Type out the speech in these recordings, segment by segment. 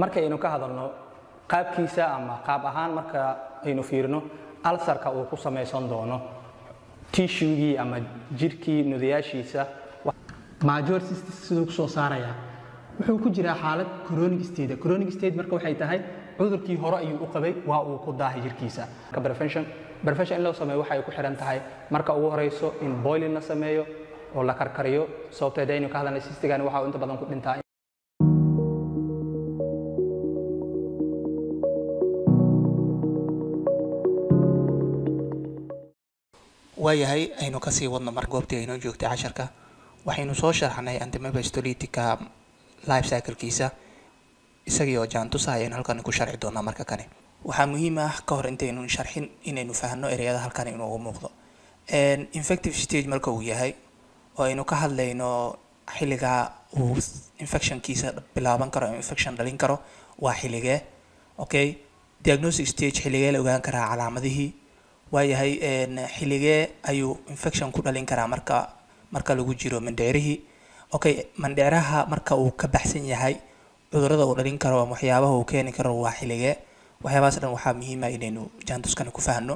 markaynu ka hadalno qaabkiisa ama qaab ahaan marka aynu fiirino ulcerka uu ku sameeysan doono tissue ama jirkii nudayaashiisa major cystis sidoo soo saaraya wuxuu ku jiraa xaalad chronic state marka waxay tahay cudurkii hore ayuu u qabay waa uu ku daahay jirkiisa ka prevention loo sameeyo waxay ku xiran tahay marka ugu horeyso in boiling la sameeyo oo la karkariyo sababtoo aynu ka hadalnay cystigan waxa uu inta badan ku dhintaa waayahay aynu ka sii wadno mar goobtii aynu joogtay casharka waxaynu soo sharxnay antimicrobial histolytica life cycle-kiisa isagii oo jaantusa ayaynu halkan ku sharci doonaa marka kane waxaa muhiim ah ka hor intaynu sharxin inaynu fahanno ereyada halkan inuu muuqdo infective stage marka uu yahay oo aynu ka hadlayno xilliga uu infectionkiisa bilaaban karo infection dhalin karo waa xilligee okay diagnostic stage xilligee la ogaan karaa calaamadihii waayahay xilligee ayuu infection ku dhalin karaa marka lagu jiro mandheerihii okay mandheeraha marka uu ka baxsan yahay cudurrada uu dhalin karo ama waxyaabaha uu keeni karo waa xilligee waxyaabahaas dhan waxaa muhiim ah inaynu jaantuskana ku fahanno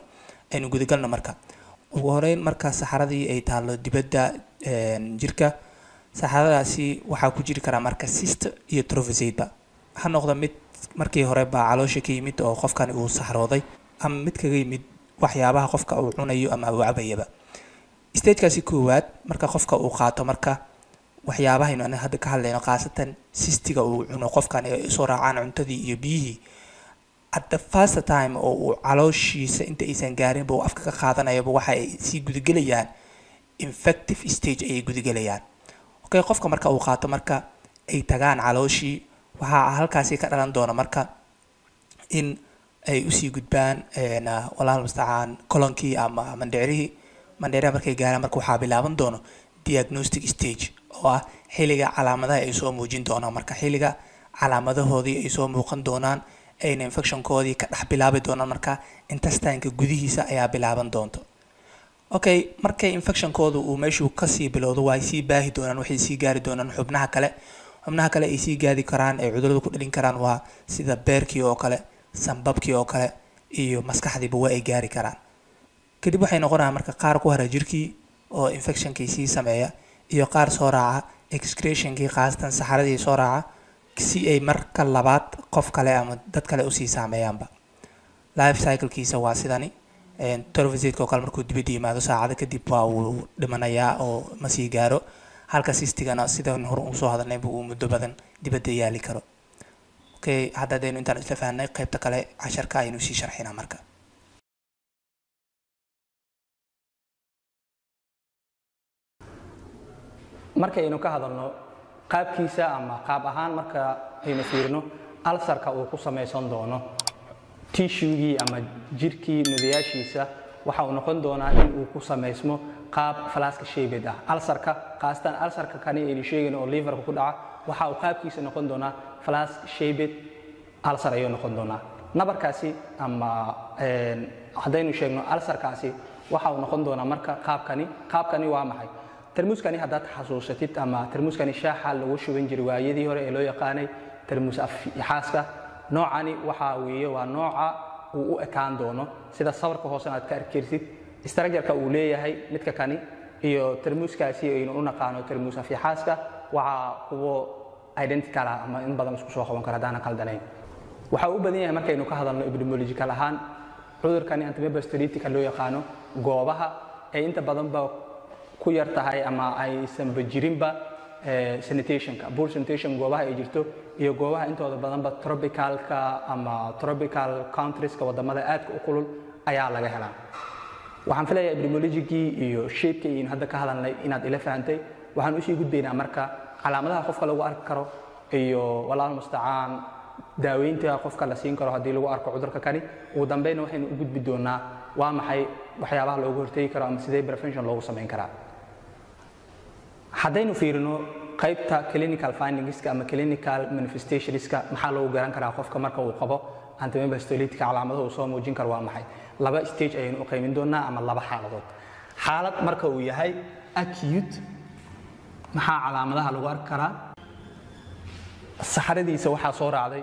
aynu gudagalno marka ugu horeyn marka saxaradii ay taalo dibadda jirka saxaradaasi waxaa ku jiri karaa marka cyst iyo trophozoite ha noqdo mid markii hore baa caloosha ka yimid oo qofkani uu saxrooday ama mid kaga yimid waxyaabaha qofka uu cunayo ama uu cabayaba stage-kaasi koowaad marka qofka uu qaato marka waxyaabaha aynu hadda ka hadlayno khaasatan cystiga uu cuno qofkan ay soo raacaan cuntadii iyo biyihii at the first time oo uu calooshiisa inta aysan gaarinba uu afka ka qaadanayaba waxa ay sii gudagelayaan infective stage ayay gudagelayaan okay qofka marka uu qaato marka ay tagaan calooshii waxaa halkaasi ka dhalan doona marka in ay usii gudbaan walaal mustacaan kolonkii ama mandheeraha markay gaaraan marka waxaa bilaaban doono diagnostic stage oo ah xilliga calaamadaha ay soo muujin doonaan marka xilliga calaamadahoodii ay soo muuqan doonaan ayna infectionkoodii ka dhex bilaabi doonaan marka intestineka gudihiisa ayaa bilaaban doonto okay markay infectionkoodu uu meeshuu kasii bilowdo waa ay sii baahi doonaan waxay sii gaari doonaan xubnaha kale ay sii gaadi karaan ay cudurrada ku dhalin karaan waa sida beerkii oo kale sanbabkii oo kale iyo maskaxdiiba waa ay gaari karaan kadib waxay noqonayaan marka qaar ku hara jirkii oo infectionkii sii sameeya iyo qaar soo raaca excretionkii khaasatan saxaradii soo raaca si ay marka labaad qof kale ama dad kale usii saameeyaanba life cycle-kiisa waa sidani trophozoite oo kale markuu dibadda yimaado saacado kadib waa uu dhimanayaa oo ma sii gaaro halka cystigana sidan hore uu soo hadalnayba uu muddo badan dibadda yaali karo okay haddaynu intaan isla fahanay qaybta kale casharka aynu sii sharxinaa marka markaynu ka hadalno qaabkiisa ama qaab ahaan marka aynu fiirino ulcerka uu ku sameeysan doono tissue ama jirkii nudayaashiisa waxa uu noqon doonaa in uu ku sameysmo qaab flask shaped ah ulcerka qaastan ulcerka kani ay sheegeen oo liverka ku dhaca waxa uu qaabkiisa noqon doonaa flask shaped ulcer ayuu noqon doonaa nabarkaasi ama hadaynu sheegno ulcerkaasi waxa uu noqon doonaa marka qaabkani waa maxay termuuskani haddaad xasuusatid ama termuuskani shaaxa lagu shuban jiray waayadii hore ee loo yaqaanay termuus afyaxaaska noocani waxa weeye waa nooca uu u ekaan doono sida sawirka hoose aad ka arkaysid structure-ka uu leeyahay midka kani iyo termuuskaasi aynu u naqaano termuus afyaxaaska waxa kuwo identical ah ama in badan isku soo qaban kara hadaan qaldanayn waxa uu badan yahay markaynu ka hadalno epidemiological ahaan cudurkani antimicrobial histolytica loo yaqaano goobaha ay inta badan ba ku yar tahay ama aysan bajirinba sanitationka poor sanitation goobaha ay jirto iyo goobaha intooda badanba tropicalka ama tropical countrieska wadamada aadka u kulul ayaa laga helaa waxaan filayaa epidemiologigii iyo shape-ka aynu hadda ka hadalnay inaad ila fahantay waxaan usii gudbaynaa marka calaamadaha qofka lagu arki karo iyo walaal mustacaan daaweynta qofka la siin karo haddii lagu arko cudurka kani ugu dambeynna waxaynu u gudbi doonaa waa maxay waxyaabaha loogu hortegi karo ama sidee prevention loogu samayn karaa haddaynu fiirino qaybta clinical findingska ama clinical manifestationska maxaa loogu garan karaa qofka marka uu qabo antimicrobial histolytica calaamadaha uu soo muujin karo waa maxay laba stage ayaynu u qaymin doonaa ama laba xaaladood xaalad marka uu yahay acute maxaa calaamadaha lagu arki karaa saxaradiisa waxaa soo raacday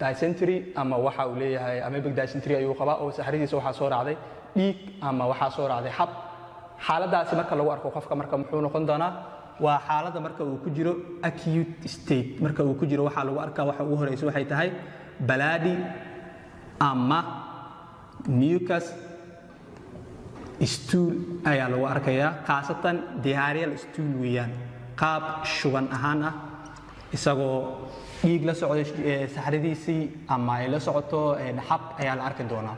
dysentery ama waxa uu leeyahay amoebic dysentery ayuu qabaa oo saxaradiisa waxaa soo raacday dhiig ama waxaa soo raacday xab xaaladaasi marka lagu arko qofka marka muxuu noqon doonaa waa xaaladda marka uu ku jiro acute state marka uu ku jiro waxaa lagu arkaa waxa ugu horeysa waxay tahay bloody ama mucus stool ayaa lagu arkayaa khaasatan diarrheal stool weeyaan qaab shuban ahaan ah isagoo dhiig la socdo saxradiisii ama ay la socoto xab ayaa la arki doonaa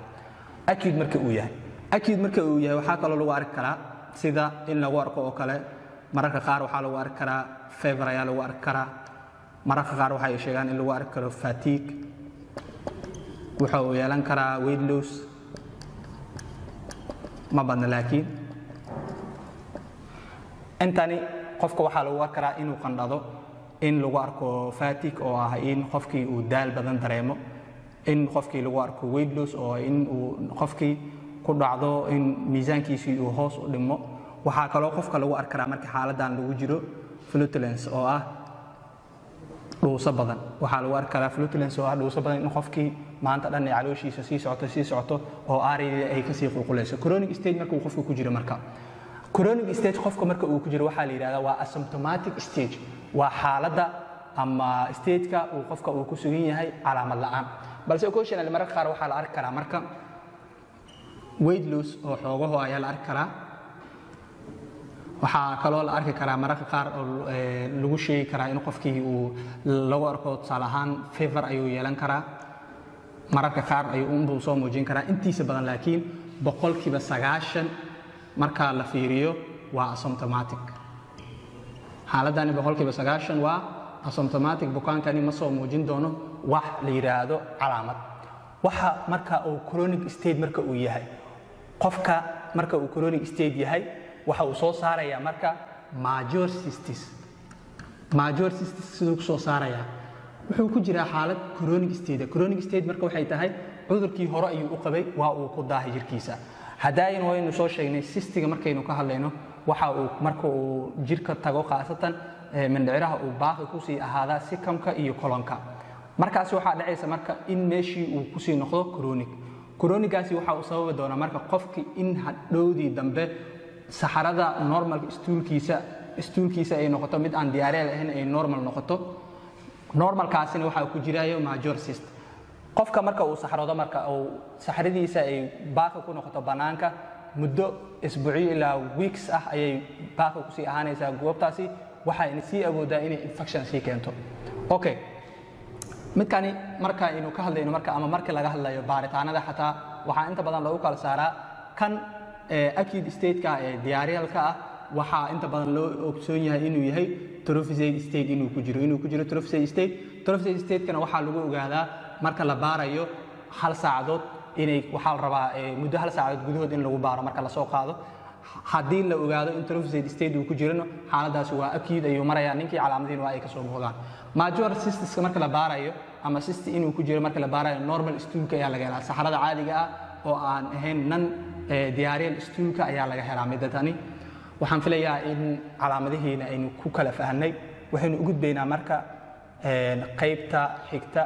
acute marka uu yahay waxaa kaloo lagu arki karaa sida in lagu arko oo kale mararka qaar waxaa lagu arki karaa fever ayaa lagu arki karaa mararka qaar waxay sheegaan in lagu arki karo fatigue waxa uu yeelan karaa weight loss ma badna laakiin intani qofka waxaa lagu arki karaa inuu qandhado in lagu arko fatigue oo ah in qofkii uu daal badan dareemo in qofkii lagu arko weight loss oo in uu qofkii ku dhacdo in miisaankiisii uu hoos u dhimo waxaa kaloo qofka lagu arki karaa marka xaaladan lagu jiro flatulence oo ah dhuuso badan waxaa lagu arki karaa flatulence oo ah dhuuso badan in qofkii maanta dhan ay calooshiisa sii socoto oo aariyada ay kasii qulqulayso chronic stage marka uu qofka ku jiro marka chronic stage qofka marka uu ku jiro waxaa la yidhahdaa waa asymptomatic stage waa xaaladda ama stageka uu qofka uu ku sugan yahay calaamad la'aan balse occasionally mararka qaar waxaa la arki karaa marka weight loss oo xoogaho ayaa la arki karaa waxaa kaloo la arki karaa mararka qaar oo lagu sheegi karaa in qofkii uu lagu arko tusaale ahaan fever ayuu yeelan karaa mararka qaar ayuu unbuu soo muujin karaa intiisa badan laakiin 90% marka la fiiriyo waa asymptomatic xaaladani 90% waa asymptomatic bukaankani ma soo muujin doono wax la yiraahdo calaamad waxa marka uu chronic state marka uu yahay qofka marka uu chronic state yahay waxa uu soo saaraya marka major cystis sidoo soo saaraya wuxuu ku jiraa xaalad chronic state marka waxay tahay cudurkii hore ayuu u qabay waa uu ku daahay jirkiisa hadaayin waynu soo sheegnay cystiga markaynu ka hadlayno waxa uu marka uu jirka tago khaasatan mindhiciraha uu baaqi ku sii ahaada sikamka iyo kolonka markaas waxaa dhacaysa marka in meeshii uu ku sii noqdo chronigaasi waxa uu sababi doonaa marka qofkii in hadhowdii dambe saxarada normalka stoolkiisa ay noqoto mid aan diyaareel ahayn ay normal noqoto normalkaasina waxa ku jiraayo major cyst qofka marka uu saxarado marka uu saxaradiisa ay baaqi ku noqoto banaanka muddo isbuuci ilaa weeks ah ayay baaqi ku sii ahaanaysaa goobtaasi waxa ay sii awoodaa inay infection sii keento okay midkani marka inuu ka hadlayno marka ama marka laga hadlayo baaritaanada xataa waxa inta badan lagu kala saaraa kan acute state-ka ee diarrhealka ah waxa inta badan loo ogsoon yahay inuu yahay trophic state inuu ku jiro trophic state-kana waxa lagu ogaadaa marka la baarayo hal saacadood inay waxa la rabaa muddo hal saacadood gudahood in lagu baaro marka la soo qaado haddii la ogaado in trophic state uu ku jirano xaaladaasi waa acute ayuu marayaa ninkii calaamadiin waa ay ka soo muuqdaan major cystiska marka la baarayo ama cyst inuu ku jiro marka la baarayo normal stoolka ayaa laga helaa saxarada caadiga ah oo aan ahayn nan diarrheal stoolka ayaa laga helaa middatani waxaan filayaa in calaamadihiina aynu ku kala fahanay waxaynu u gudbaynaa marka qaybta xigta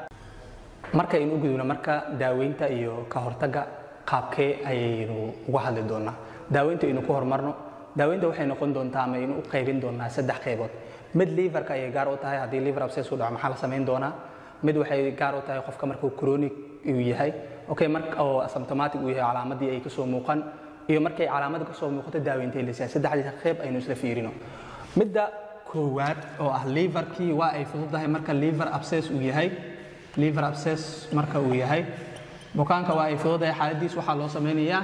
marka aynu u gudubno marka daaweynta iyo ka hortagga qaabkee ayaynu uga hadli doonaa daaweynta aynu ku horumarno daaweynta waxay noqon doontaa ama aynu u qaybin doonaa 3 qaybood mid liverka ayay gaar u tahay haddii liver abscess uu dhaco maxaa la samayn doonaa mid waxay gaar u tahay qofka markuu chronic uu yahay okay marka oo asymptomatic uu yahay calaamadii ay ka soo muuqan iyo markay calaamada ka soo muuqato daaweynta la siyaa 3 qayb aynu isla fiirino midda koowaad oo ah liverkii waa ay fududahay marka liver abscess marka uu yahay bukaanka waa ay fududahay xaaladiis waxaa loo sameynayaa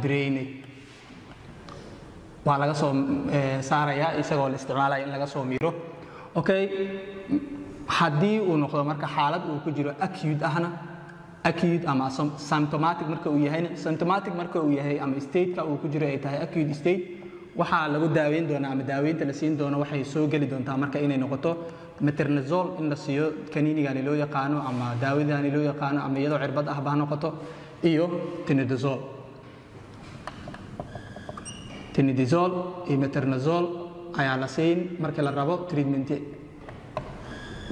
drainage waa laga soo saarayaa isagoo la isticmaalaya in laga soo miiro okay haddii uu noqdo marka xaalad uu ku jiro acute ama symptomatic marka uu yahay ama state-ka uu ku jiro ay tahay acute state waxaa lagu daaweyn doonaa ama daaweynta la siin doono waxay soo geli doontaa marka inay noqoto metronidazole in la siiyo kaniinigani loo yaqaano ama daawadani loo yaqaano ama iyadoo cirbad ah baa noqoto iyo tinidazole iyo metronidazole ayaa la siin marka la rabo treatment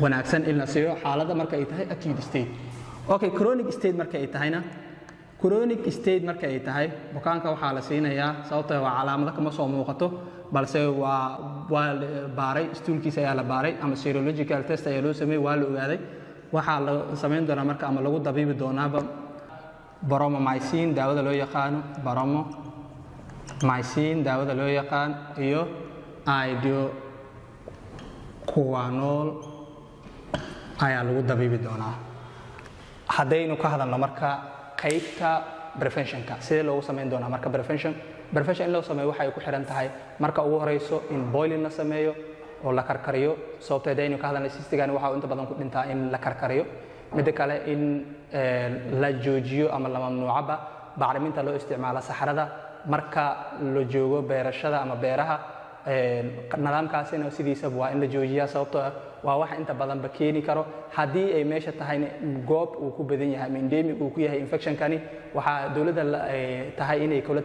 wanaagsan in la siiyo xaaladda marka ay tahay acute state. Okay, chronic state marka ay tahayna chronic state marka ay tahay bukaanka waxaa la siinayaa sababtoo waa calaamado kama soo muuqato balse waa baaray stoolkiisa ayaa la baaray ama serological test ayaa loo sameeyay waa la ogaaday waxaa la sameyn doonaa marka ama lagu dabiibi doonaaba bromomycin daawada loo yaqaan bromomycin daawada loo yaqaan iyo idoquinol ayaa lagu dabiibi doonaa. haddaynu ka hadalno marka qaybta preventionka sidee loogu sameyn doonaa marka prevention in loo sameeyo waxay ku xiran tahay marka ugu horeyso in boiling la sameeyo oo la karkariyo sababtoo haddaynu ka hadalno cystigan waxa inta badan ku dhintaa in la karkariyo mid kale in la joojiyo ama la mamnuucaba bacriminta loo isticmaalo saxarada marka la joogo beerashada ama beeraha nidaamkaasina sidiisaba waa in la joojiyaa sababtoo waa wax inta badanba keeni karo haddii ay meesha tahay goob uu ku badan yahay endemic uu ku yahay infectionkani waxaa dowladda tahay inay kula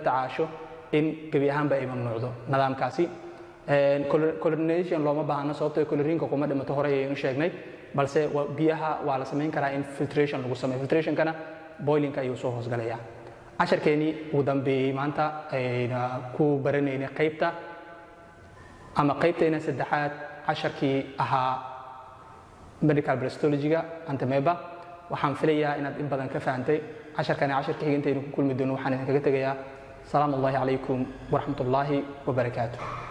tacaasho in gebi ahaanba ay mamnuucdo nidaamkaasi. Chlorination looma baahno sababtoo chlorine kuma dhimato hore ayaynu sheegnay balse biyaha waa la samayn karaa in filtration lagu sameeyo filtrationkana boilingka ayuu soo hoosgalayaa. casharkeeni ugu dambeeyay maanta ayna ku baranaynay qaybteena saddexaad casharkii ahaa medical bristology-ga antimeba waxaan filayaa inaad in badan ka fahantay casharkani casharka xigantaynu ku kulmi doono waxaan idinkaga tegayaa salaamu alaykum waraxmatullaahi wabarakaatuh.